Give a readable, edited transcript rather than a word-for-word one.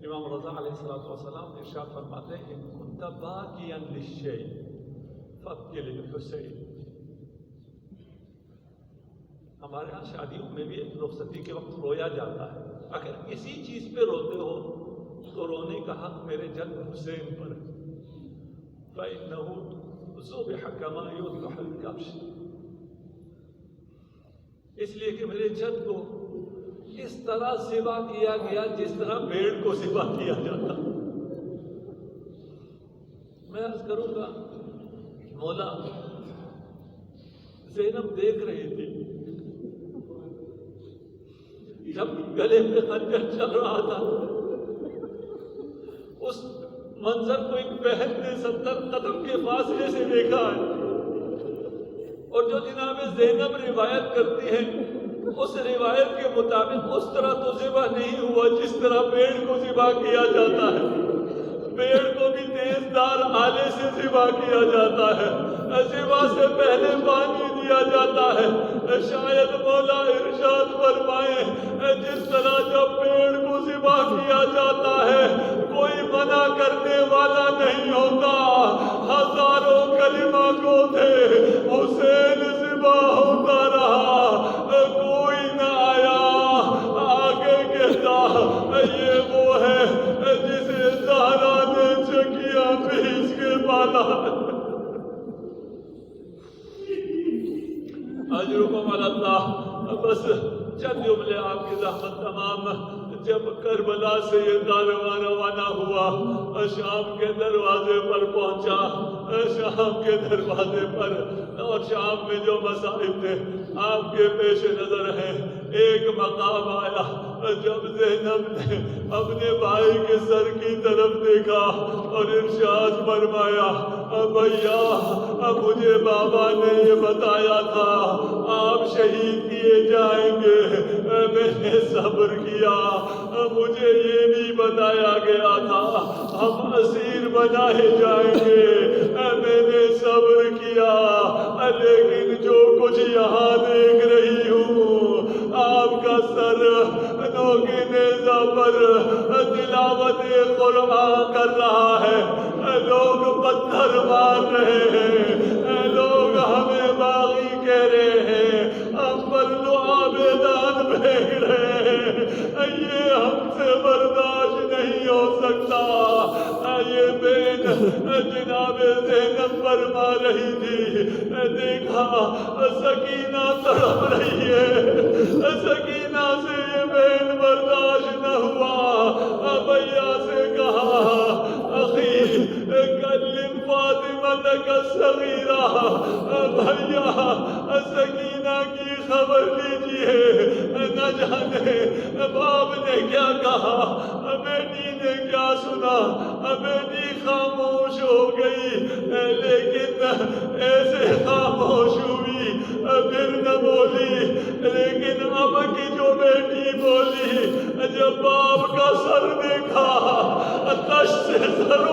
امام رضا علیہ السلام ارشاد فرماتے ہیں ان كنت باقيا للشيء فابق للحسين. ہمارے ہاں شادیوں میں بھی رخصتی کے وقت رویا جاتا ہے. اگر کسی چیز پہ روتے ہو تو رونے کا حق میرے جد حسین پر ہے. فإنه ذبح كما يذبح الكبش. اس لیے کہ میرے جد کو اس طرح ذبح کیا گیا جس طرح بھیڑ کو ذبح کیا جاتا. میں عرض کروں گا مولا زینب دیکھ رہی تھی جب گلے میں خنجر چل رہا تھا. اس منظر کو ایک بہن نے 70 قدم کے فاصلے سے دیکھا ہے. اور جو جناب زینب روایت کرتی ہے اس روایت کے مطابق اس طرح تو ذبح نہیں ہوا جس طرح بھیڑ کو ذبح کیا جاتا ہے. بھیڑ کو بھی تیز دار آلے سے ذبح کیا جاتا ہے. ذبح سے پہلے پانی دیا جاتا ہے. شاید مولا ارشاد فرمائے جس طرح جب بھیڑ کو ذبح کیا جاتا ہے کوئی منع کرنے والا نہیں ہوتا. ہزاروں کلمہ کو تھے حسین ذبح ہوتا رہا کوئی نہ آیا. آگے کہتا یہ وہ ہے جسے زہرا نے چکیا پیس کے بالا. اجرکم اللہ. بس چند جملے آپ کی زحمت تمام. جب کربلا سے یہ کارواں روانہ ہوا شام کے دروازے پر پہنچا. شام کے دروازے پر اور شام میں جو مصائب تھے آپ کے پیش نظر ہیں. ایک مقام آیا جب زینب نے اپنے بھائی کے سر کی طرف دیکھا اور ارشاد فرمایا بھیا مجھے بابا نے یہ بتایا تھا آپ شہید کیے جائیں گے. میں نے صبر کیا. مجھے یہ بھی بتایا گیا تھا ہم اسیر بنائے جائیں گے. میں نے صبر کیا. لیکن جو کچھ یہاں دیکھ رہی ہوں آپ کا سر نوکے نیزہ پر تلاوت قرآن کر رہا ہے. لوگ پتھر مار رہے ہیں. لوگ ہمیں باغی کہہ رہے ہیں. ہم پر آبیدان پھینک رہے ہیں. یہ ہم سے برداشت نہیں ہو سکتا. یہ بین جناب زینب فرما رہی تھی دیکھا سکینہ تڑپ رہی ہے. سکینہ سے یہ بین برداشت نہ ہوا. بھیا سے کہا اخی کلم فاطمہ کا صغیرہ. بھیا سکینہ کی خبر لیجیے. نہ جانے باپ نے کیا کہا بیٹی نے کیا سنا. بیٹی خاموش ہو گئی لیکن ایسے خاموش ہوئی پھر نہ بولی. لیکن اب کی جو بیٹی بولی جب باپ کا سر دیکھا تش سے سر